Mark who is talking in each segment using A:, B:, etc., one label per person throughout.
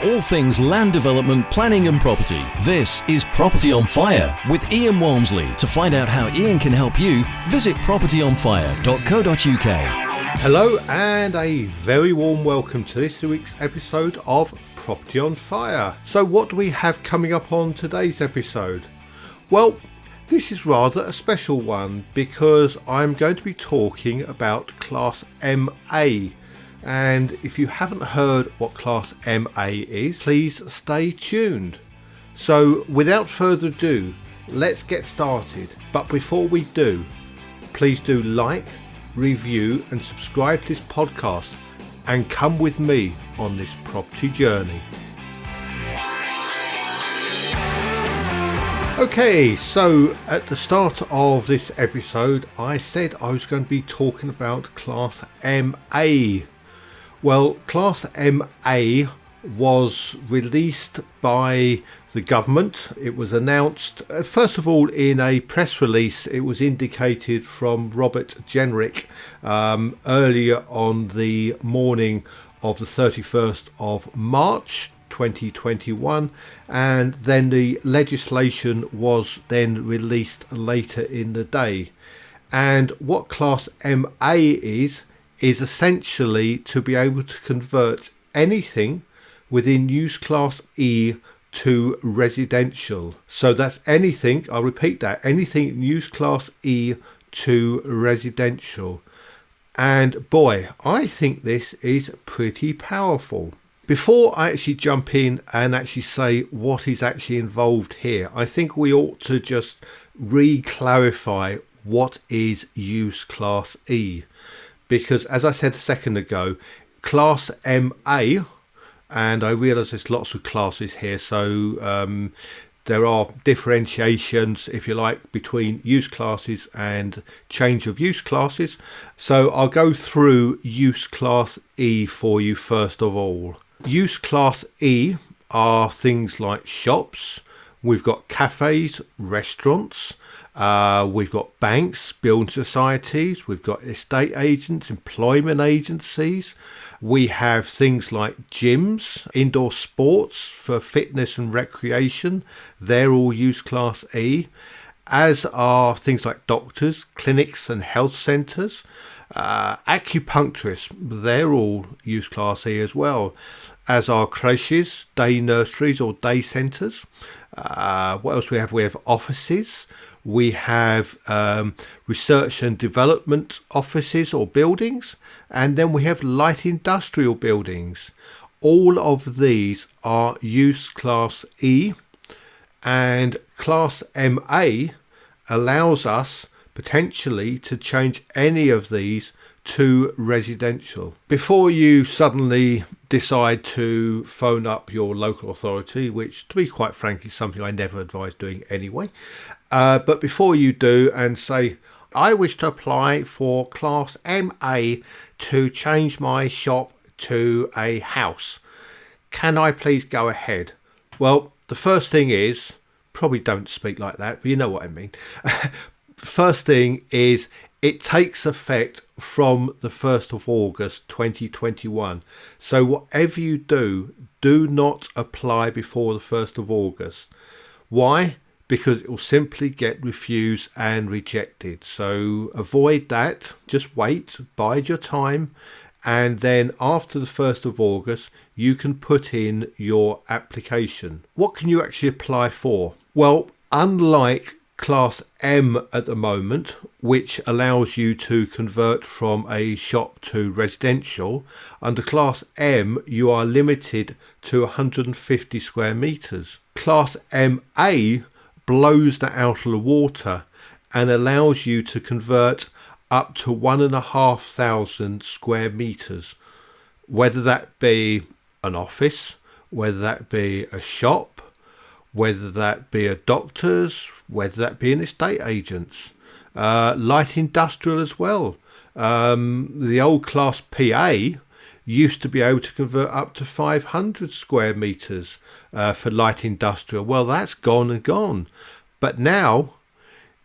A: all things land development, planning and property. This is Property on Fire with Ian Walmsley. To find out how Ian can help you, visit propertyonfire.co.uk.
B: Hello and a very warm welcome to this week's episode of Property on Fire. So what do we have coming up on today's episode? Well, this is rather a special one because I'm going to be talking about Class MA. And if you haven't heard what Class MA is, please stay tuned. So without further ado, let's get started. But before we do, please do like, review and subscribe to this podcast and come with me on this property journey. Okay, so at the start of this episode, I said I was going to be talking about Class MA. Well, Class MA was released by the government. It was announced, first of all, in a press release. It was indicated from Robert Jenrick earlier on the morning of the 31st of March 2021, and then the legislation was then released later in the day. And what Class MA is essentially to be able to convert anything within Use Class E to residential. So that's anything, I'll repeat that, anything in Use Class E to residential. And boy, I think this is pretty powerful. Before I actually jump in and actually say what is actually involved here, I think we ought to just re-clarify what is Use Class E. Because as I said a second ago, Class MA, and I realise there's lots of classes here, so there are differentiations, if you like, between use classes and change of use classes. So I'll go through Use Class E for you first of all. Use Class E are things like shops, we've got cafes, restaurants, we've got banks, building societies, we've got estate agents, employment agencies. We have things like gyms, indoor sports for fitness and recreation. They're all Use Class E, as are things like doctors, clinics and health centres. Acupuncturists, they're all Use Class E as well, as are creches, day nurseries or day centres. What else we have? We have offices. We have research and development offices or buildings, and then we have light industrial buildings. All of these are Use Class E, and Class MA allows us potentially to change any of these to residential. Before you suddenly decide to phone up your local authority, which to be quite frank is something I never advise doing anyway, but before you do and say, I wish to apply for Class MA to change my shop to a house, can I please go ahead? Well, the first thing is, probably don't speak like that, but you know what I mean. First thing is, it takes effect from the 1st of August 2021. So whatever you do, do not apply before the 1st of August. Why? Because it will simply get refused and rejected. So avoid that. Just wait, bide your time. And then after the 1st of August, you can put in your application. What can you actually apply for? Well, unlike Class M at the moment, which allows you to convert from a shop to residential, under Class M you are limited to 150 square metres. Class MA blows that out of the water and allows you to convert up to 1,500 square metres, whether that be an office, whether that be a shop, whether that be a doctor's, whether that be an estate agent's, light industrial as well. The old Class PA used to be able to convert up to 500 square metres for light industrial. Well, that's gone and gone. But now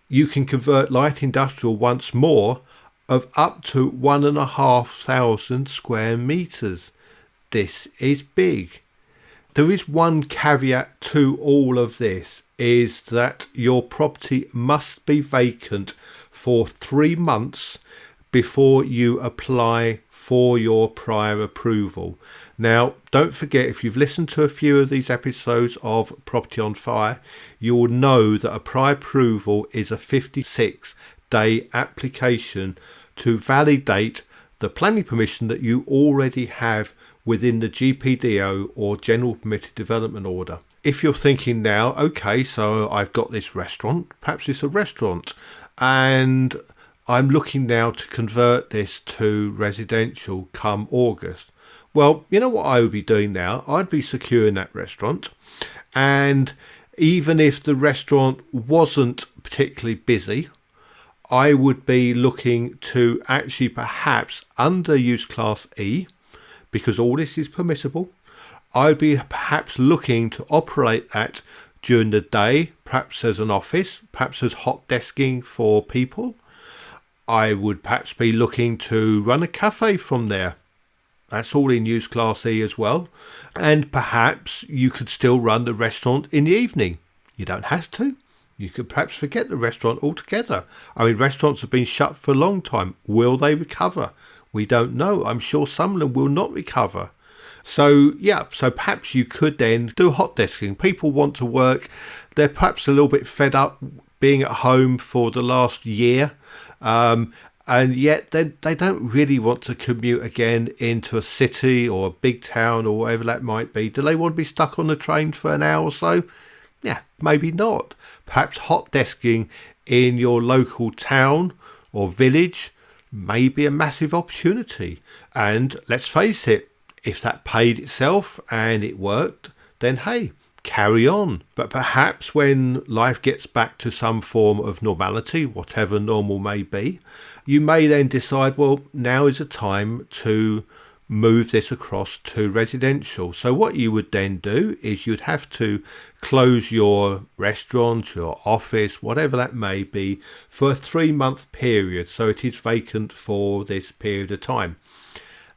B: you can convert light industrial once more of up to 1,500 square metres. This is big. there is one caveat to all of this, is that your property must be vacant for 3 months before you apply for your prior approval. Now, don't forget, if you've listened to a few of these episodes of Property on Fire, you will know that a prior approval is a 56-day application to validate the planning permission that you already have within the GPDO or General Permitted Development Order. If you're thinking now, okay, so I've got this restaurant, perhaps it's a restaurant, and I'm looking now to convert this to residential come August. Well, you know what I would be doing now? I'd be securing that restaurant, and even if the restaurant wasn't particularly busy, I would be looking to actually perhaps under use class E, because all this is permissible, I'd be perhaps looking to operate that during the day, perhaps as an office, perhaps as hot desking for people. I would perhaps be looking to run a cafe from there. That's all in use class E as well. And perhaps you could still run the restaurant in the evening. You don't have to. You could perhaps forget the restaurant altogether. I mean, restaurants have been shut for a long time. Will they recover? We don't know. I'm sure some of them will not recover. So perhaps you could then do hot desking. People want to work. They're perhaps a little bit fed up being at home for the last year. And yet they don't really want to commute again into a city or a big town or whatever that might be. Do they want to be stuck on the train for an hour or so? Yeah, maybe not. Perhaps hot desking in your local town or village may be a massive opportunity. And let's face it, if that paid itself and it worked, then hey, carry on. But perhaps when life gets back to some form of normality, whatever normal may be, you may then decide, well, now is the time to move this across to residential. So what you would then do is you'd have to close your restaurant, your office, whatever that may be, for a 3-month period. So it is vacant for this period of time.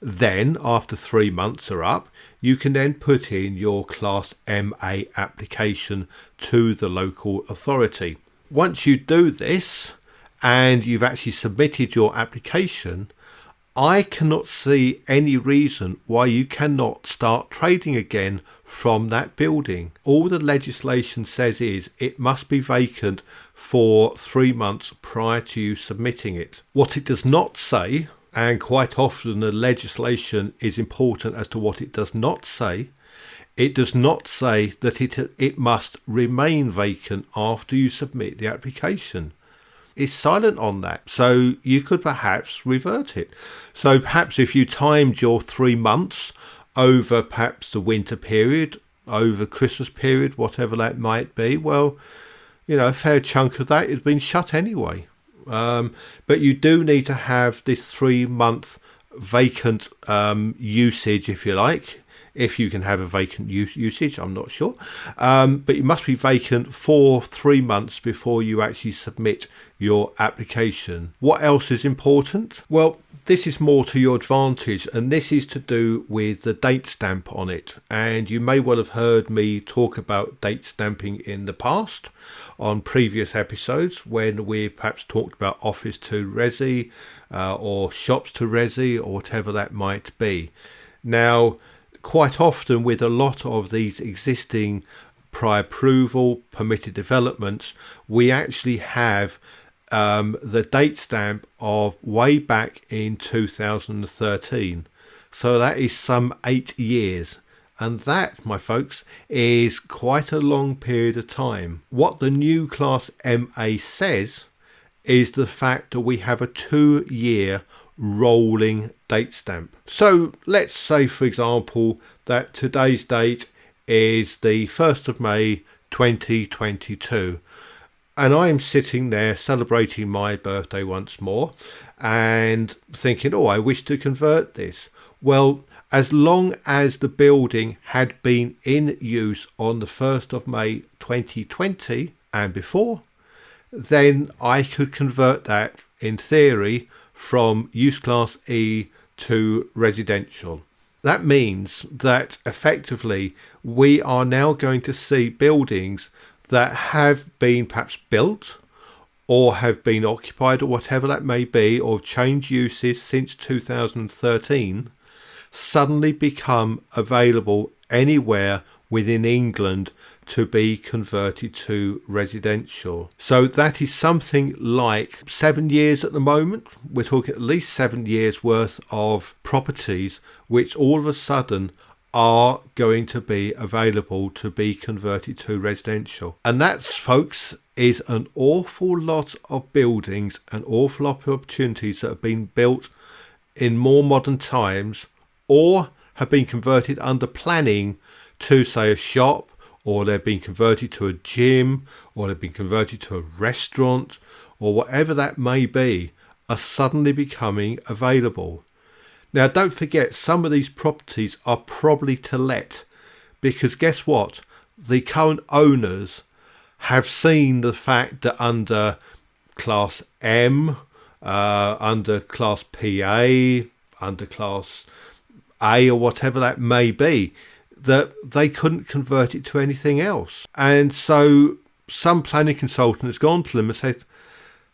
B: Then after 3 months are up, you can then put in your Class MA application to the local authority. Once you do this and you've actually submitted your application, I cannot see any reason why you cannot start trading again from that building. All the legislation says is it must be vacant for 3 months prior to you submitting it. What it does not say, and quite often the legislation is important as to what it does not say, it does not say that it must remain vacant after you submit the application. It's silent on that, so you could perhaps revert it. So perhaps if you timed your 3 months over perhaps the winter period, over Christmas period, whatever that might be, well, you know, a fair chunk of that has been shut anyway. But you do need to have this 3-month vacant usage, if you like. If you can have a vacant usage, I'm not sure. But it must be vacant for 3 months before you actually submit your application. What else is important? Well, this is more to your advantage, and this is to do with the date stamp on it. And you may well have heard me talk about date stamping in the past on previous episodes when we've perhaps talked about office to resi or shops to resi or whatever that might be. Now, quite often with a lot of these existing prior approval permitted developments, we actually have the date stamp of way back in 2013. So that is some 8 years. And that, my folks, is quite a long period of time. What the new Class MA says is the fact that we have a 2-year rolling date stamp. So let's say, for example, that today's date is the 1st of May 2022, and I'm sitting there celebrating my birthday once more and thinking, oh, I wish to convert this. Well, as long as the building had been in use on the 1st of May 2020 and before, then I could convert that in theory from use class E to residential. That means that effectively we are now going to see buildings that have been perhaps built or have been occupied or whatever that may be, or changed uses since 2013, suddenly become available anywhere within England to be converted to residential. So that is something like 7 years at the moment. We're talking at least 7 years worth of properties which all of a sudden are going to be available to be converted to residential. And that's, folks, is an awful lot of buildings, an awful lot of opportunities that have been built in more modern times or have been converted under planning to, say, a shop, or they've been converted to a gym, or they've been converted to a restaurant, or whatever that may be, are suddenly becoming available. Now, don't forget, some of these properties are probably to let, because guess what? The current owners have seen the fact that under Class M, under Class PA, under Class A, or whatever that may be, that they couldn't convert it to anything else. And so some planning consultant has gone to them and said,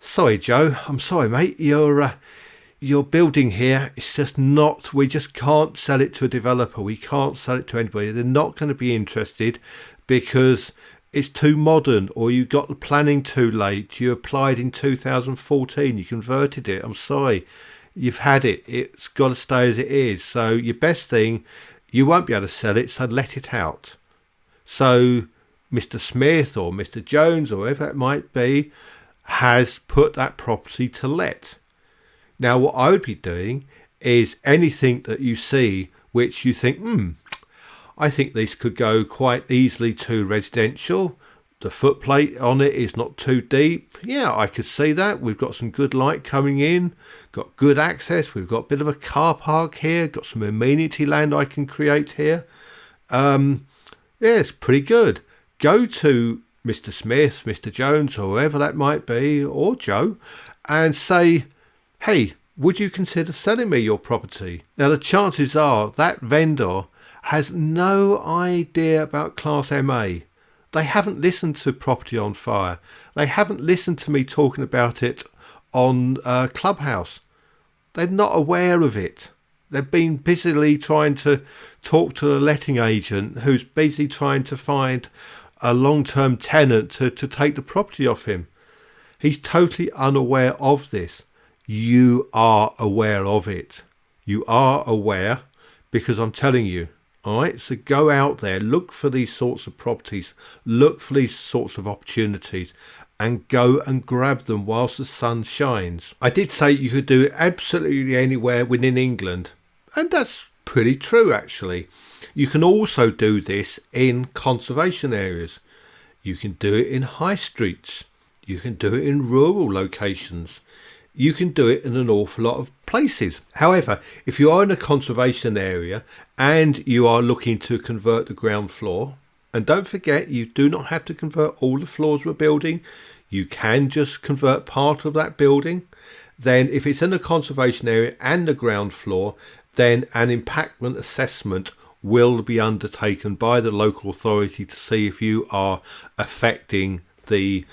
B: sorry, Joe, I'm sorry, mate, your building here, it's just not, we just can't sell it to a developer. We can't sell it to anybody. They're not going to be interested because it's too modern, or you got the planning too late. You applied in 2014, you converted it. I'm sorry, you've had it. It's got to stay as it is. So your best thing, you won't be able to sell it, so let it out. So Mr. Smith or Mr. Jones, or whoever it might be, has put that property to let. Now, what I would be doing is anything that you see which you think, I think this could go quite easily to residential. The footplate on it is not too deep. Yeah, I could see that. We've got some good light coming in, got good access. We've got a bit of a car park here, got some amenity land I can create here. Yeah, it's pretty good. Go to Mr. Smith, Mr. Jones, or whoever that might be, or Joe, and say, hey, would you consider selling me your property? Now, the chances are that vendor has no idea about Class MA. They haven't listened to Property on Fire. They haven't listened to me talking about it on Clubhouse. They're not aware of it. They've been busily trying to talk to the letting agent who's busy trying to find a long-term tenant to take the property off him. He's totally unaware of this. You are aware of it. You are aware because I'm telling you. All right, so go out there, look for these sorts of properties, look for these sorts of opportunities, and go and grab them whilst the sun shines. I did say you could do it absolutely anywhere within England, and that's pretty true, actually. You can also do this in conservation areas. You can do it in high streets. You can do it in rural locations. You can do it in an awful lot of places. However, if you are in a conservation area and you are looking to convert the ground floor, and don't forget, you do not have to convert all the floors of a building. You can just convert part of that building. Then if it's in a conservation area and the ground floor, then an impactment assessment will be undertaken by the local authority to see if you are affecting the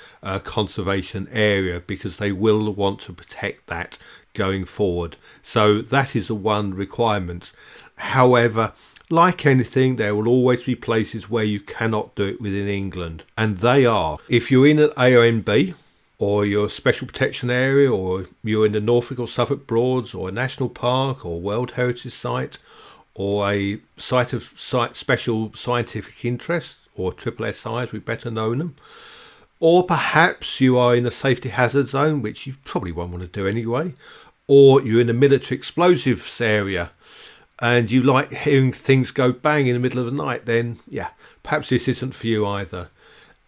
B: conservation area, because they will want to protect that going forward. So that is the one requirement. However, like anything, there will always be places where you cannot do it within England, and they are, if you're in an AONB, or you're a special protection area, or you're in the Norfolk or Suffolk Broads, or a national park, or World Heritage Site, or a site of special scientific interest, or SSSI as we better know them. Or perhaps you are in a safety hazard zone, which you probably won't want to do anyway. Or you're in a military explosives area and you like hearing things go bang in the middle of the night, then yeah, perhaps this isn't for you either.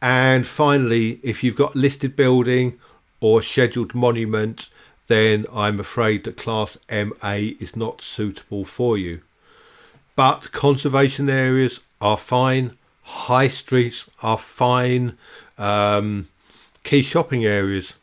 B: And finally, if you've got listed building or scheduled monument, then I'm afraid that Class MA is not suitable for you. But conservation areas are fine. High streets are fine. Key shopping areas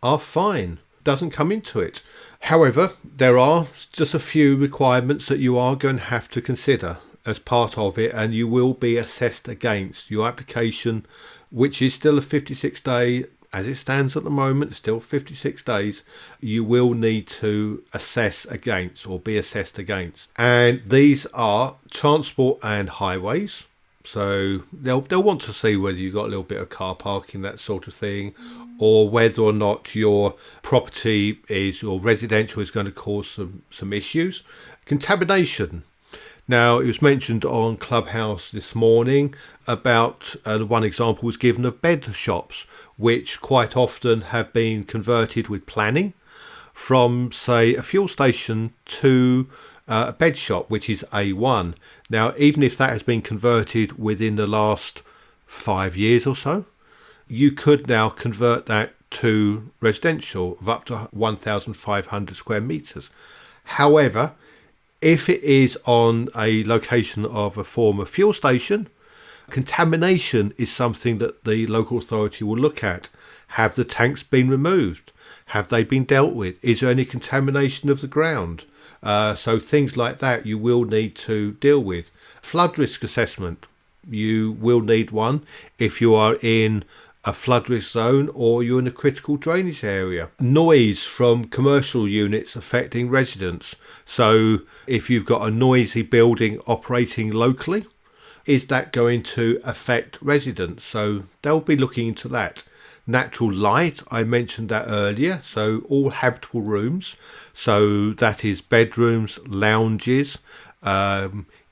B: are fine. Doesn't come into it. However, there are just a few requirements that you are going to have to consider as part of it, and you will be assessed against your application, which is still a 56-day, as it stands at the moment, still 56 days. You will need to assess against or be assessed against. And these are transport and highways. So they'll want to see whether you've got a little bit of car parking, that sort of thing, or whether or not your property is, or residential, is going to cause some issues. Contamination. Now, it was mentioned on Clubhouse this morning about one example was given of bed shops, which quite often have been converted with planning from, say, a fuel station to a bed shop, which is A1. Now, even if that has been converted within the last 5 years or so, you could now convert that to residential of up to 1,500 square metres. However, if it is on a location of a former fuel station, contamination is something that the local authority will look at. Have the tanks been removed? Have they been dealt with? Is there any contamination of the ground? So things like that you will need to deal with. Flood risk assessment. You will need one if you are in a flood risk zone or you're in a critical drainage area. Noise from commercial units affecting residents. So if you've got a noisy building operating locally, is that going to affect residents? So they'll be looking into that. Natural light, I mentioned that earlier. So all habitable rooms. So that is bedrooms, lounges,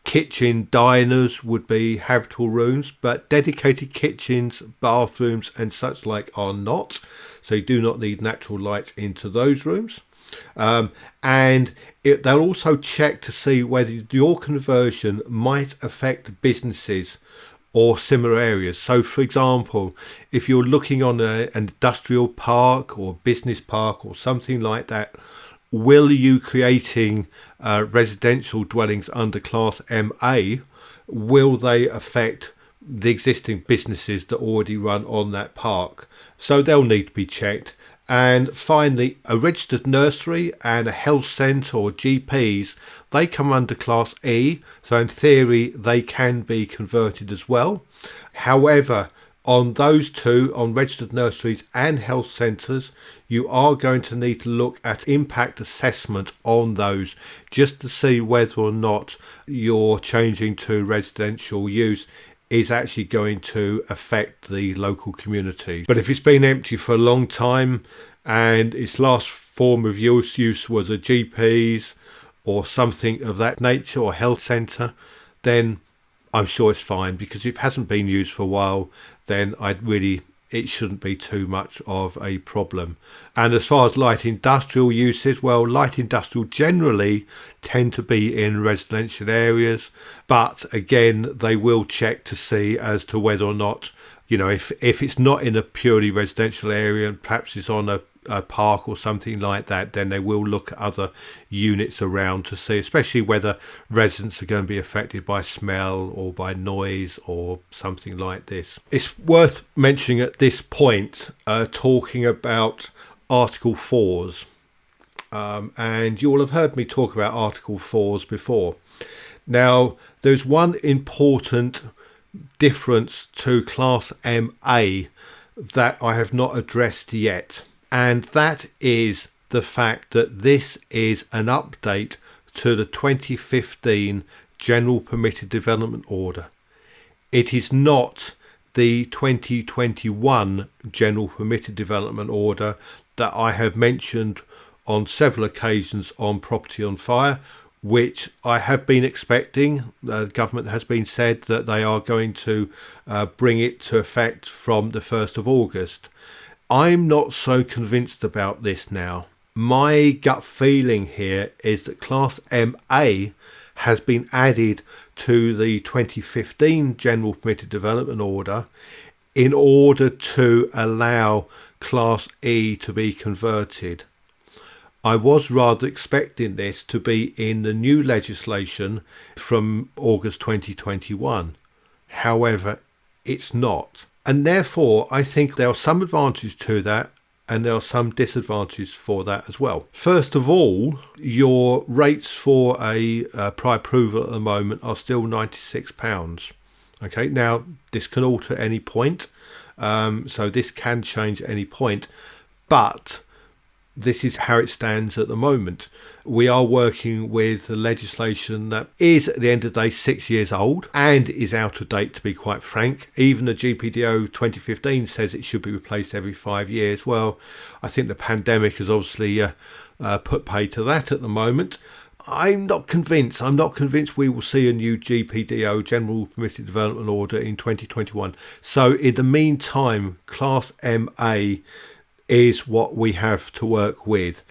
B: kitchen, diners would be habitable rooms, but dedicated kitchens, bathrooms and such like are not. So you do not need natural light into those rooms. And they'll also check to see whether your conversion might affect businesses or similar areas. So, for example, if you're looking on an industrial park or business park or something like that, will you creating residential dwellings under Class MA, will they affect the existing businesses that already run on that park? So they'll need to be checked. And finally, a registered nursery and a health centre or GPs, they come under Class E. So in theory, they can be converted as well. However, on those two, on registered nurseries and health centres, you are going to need to look at impact assessment on those just to see whether or not you're changing to residential use is actually going to affect the local community. But if it's been empty for a long time and its last form of use was a GP's or something of that nature or health centre, then I'm sure it's fine, because if it hasn't been used for a while, then it shouldn't be too much of a problem. And as far as light industrial uses, well, light industrial generally tend to be in residential areas, but again, they will check to see as to whether or not, if it's not in a purely residential area and perhaps it's on a park or something like that, then they will look at other units around to see, especially whether residents are going to be affected by smell or by noise or something like this. It's worth mentioning at this point, talking about Article 4s. And you all have heard me talk about Article 4s before. Now, there's one important difference to Class MA that I have not addressed yet. And that is the fact that this is an update to the 2015 General Permitted Development Order. It is not the 2021 General Permitted Development Order that I have mentioned on several occasions on Property on Fire, which I have been expecting. The government has been said that they are going to bring it to effect from the 1st of August. I'm not so convinced about this now. My gut feeling here is that Class MA has been added to the 2015 General Permitted Development Order in order to allow Class E to be converted. I was rather expecting this to be in the new legislation from August 2021. However, it's not. And therefore, I think there are some advantages to that and there are some disadvantages for that as well. First of all, your rates for a pre-approval at the moment are still £96. Okay, now this can alter at any point, so this can change at any point, but this is how it stands at the moment. We are working with legislation that is, at the end of the day, 6 years old and is out of date, to be quite frank. Even the GPDO 2015 says it should be replaced every 5 years. Well, I think the pandemic has obviously put pay to that at the moment. I'm not convinced. I'm not convinced we will see a new GPDO, General Permitted Development Order, in 2021. So in the meantime, Class MA is what we have to work with.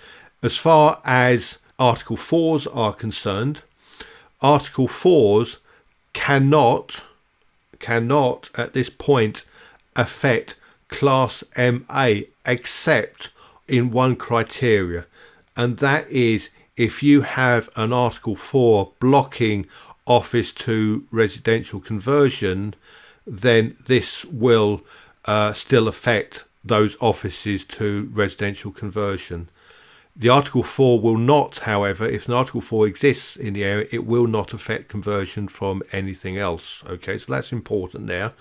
B: As far as Article 4s are concerned, Article 4s cannot at this point affect Class MA except in one criteria, and that is if you have an Article 4 blocking office to residential conversion, then this will still affect those offices to residential conversion. The Article 4 will not, however, if an Article 4 exists in the area, it will not affect conversion from anything else. Okay, so that's important there.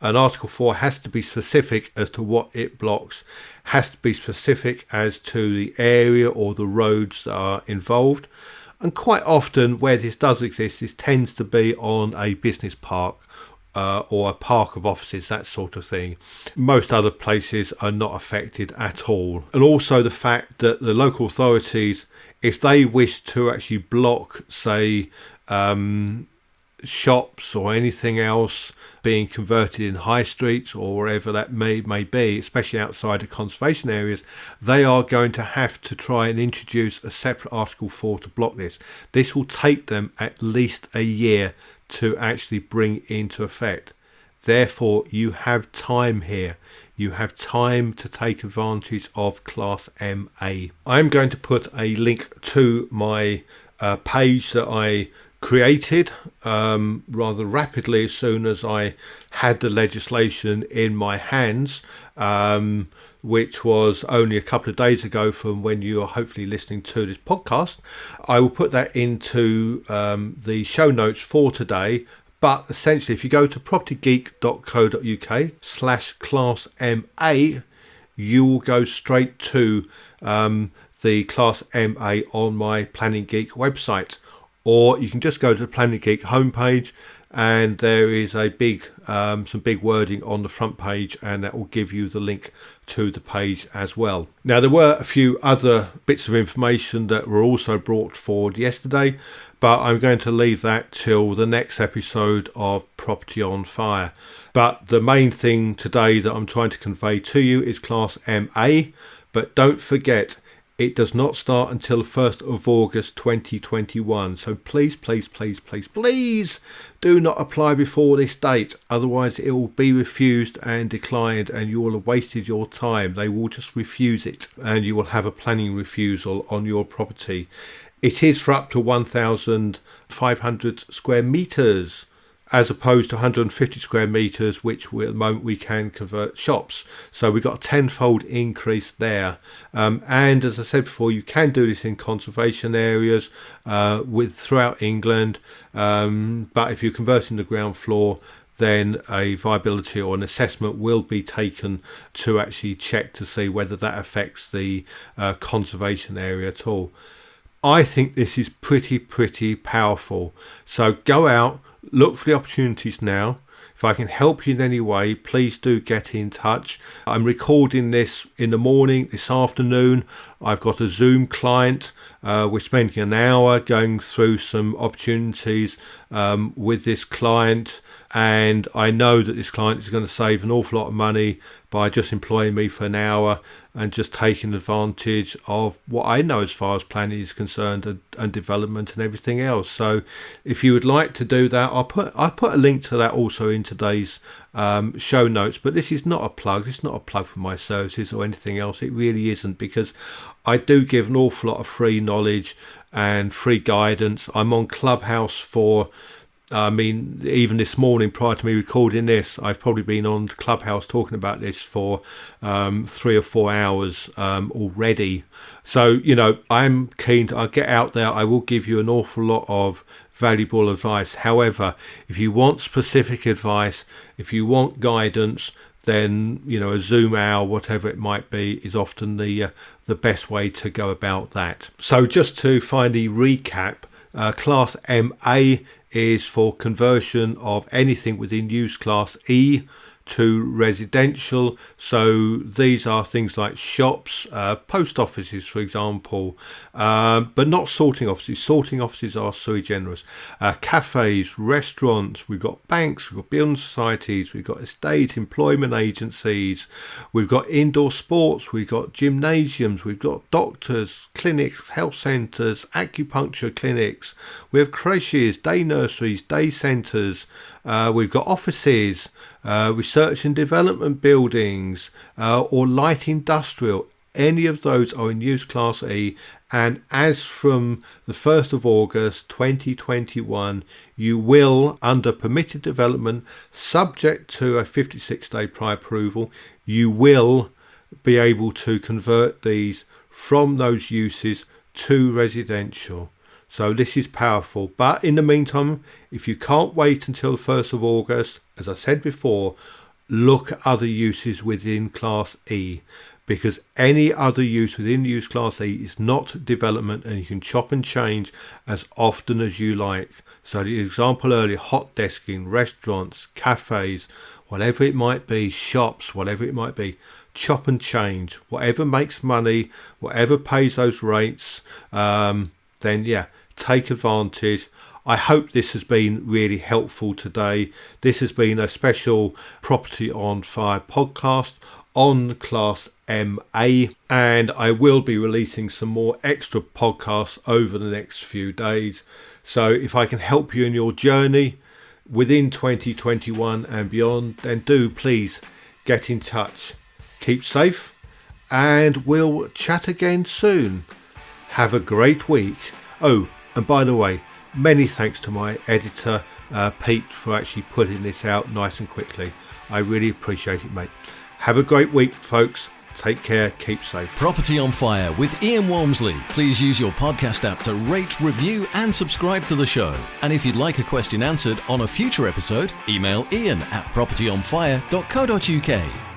B: And Article 4 has to be specific as to what it blocks, has to be specific as to the area or the roads that are involved. And quite often where this does exist, this tends to be on a business park or a park of offices, that sort of thing. Most other places are not affected at all. And also the fact that the local authorities, if they wish to actually block, say, shops or anything else being converted in high streets or wherever that may be, especially outside of conservation areas, they are going to have to try and introduce a separate Article 4 to block this. This will take them at least a year to actually bring into effect. Therefore, you have time here. You have time to take advantage of Class MA. I'm going to put a link to my page that I created rather rapidly as soon as I had the legislation in my hands, which was only a couple of days ago from when you are hopefully listening to this podcast. I will put that into the show notes for today. But essentially, if you go to propertygeek.co.uk/Class MA, you will go straight to the Class MA on my Planning Geek website. Or you can just go to the Planning Geek homepage, and there is a big some big wording on the front page, and that will give you the link to the page as well. Now, there were a few other bits of information that were also brought forward yesterday, but I'm going to leave that till the next episode of Property on Fire. But the main thing today that I'm trying to convey to you is Class MA, but don't forget, it does not start until the 1st of August 2021. So please, please, please, please, please do not apply before this date. Otherwise it will be refused and declined, and you will have wasted your time. They will just refuse it, and you will have a planning refusal on your property. It is for up to 1,500 square metres, as opposed to 150 square metres, which at the moment we can convert shops. So we've got a tenfold increase there. And as I said before, you can do this in conservation areas throughout England. But if you're converting the ground floor, then a viability or an assessment will be taken to actually check to see whether that affects the conservation area at all. I think this is pretty powerful. So go out, look for the opportunities now. If I can help you in any way, please do get in touch. I'm recording this in the morning, this afternoon. I've got a Zoom client. We're spending an hour going through some opportunities with this client. And I know that this client is going to save an awful lot of money by just employing me for an hour and just taking advantage of what I know as far as planning is concerned and development and everything else. So if you would like to do that, I'll put a link to that also in today's show notes. But this is not a plug. It's not a plug for my services or anything else. It really isn't, because I do give an awful lot of free knowledge and free guidance. I'm on Clubhouse for I mean, even this morning prior to me recording this, I've probably been on Clubhouse talking about this for 3 or 4 hours already. So, I'm keen to get out there. I will give you an awful lot of valuable advice. However, if you want specific advice, if you want guidance, then a Zoom hour, whatever it might be, is often the best way to go about that. So just to finally recap, Class MA is for conversion of anything within Use Class E to residential. So these are things like shops, post offices, for example, but not sorting offices. Sorting offices are sui generis. Cafes, restaurants, we've got banks, we've got building societies, we've got estate employment agencies, we've got indoor sports, we've got gymnasiums, we've got doctors, clinics, health centres, acupuncture clinics, we have creches, day nurseries, day centres, we've got offices, research and development buildings, or light industrial. Any of those are in Use Class E, and as from the 1st of August 2021, you will, under permitted development, subject to a 56-day prior approval, you will be able to convert these from those uses to residential. So this is powerful. But in the meantime, if you can't wait until the 1st of August, as I said before, look at other uses within Class E, because any other use within Use Class E is not development, and you can chop and change as often as you like. So the example earlier, hot desking, restaurants, cafes, whatever it might be, shops, whatever it might be, chop and change. Whatever makes money, whatever pays those rates, then yeah, take advantage. I hope this has been really helpful today. This has been a special Property on Fire podcast on Class MA, and I will be releasing some more extra podcasts over the next few days. So if I can help you in your journey within 2021 and beyond, then do please get in touch. Keep safe, and we'll chat again soon. Have a great week. Oh, and by the way, many thanks to my editor, Pete, for actually putting this out nice and quickly. I really appreciate it, mate. Have a great week, folks. Take care. Keep safe.
A: Property on Fire with Ian Walmsley. Please use your podcast app to rate, review and subscribe to the show. And if you'd like a question answered on a future episode, email ian@propertyonfire.co.uk.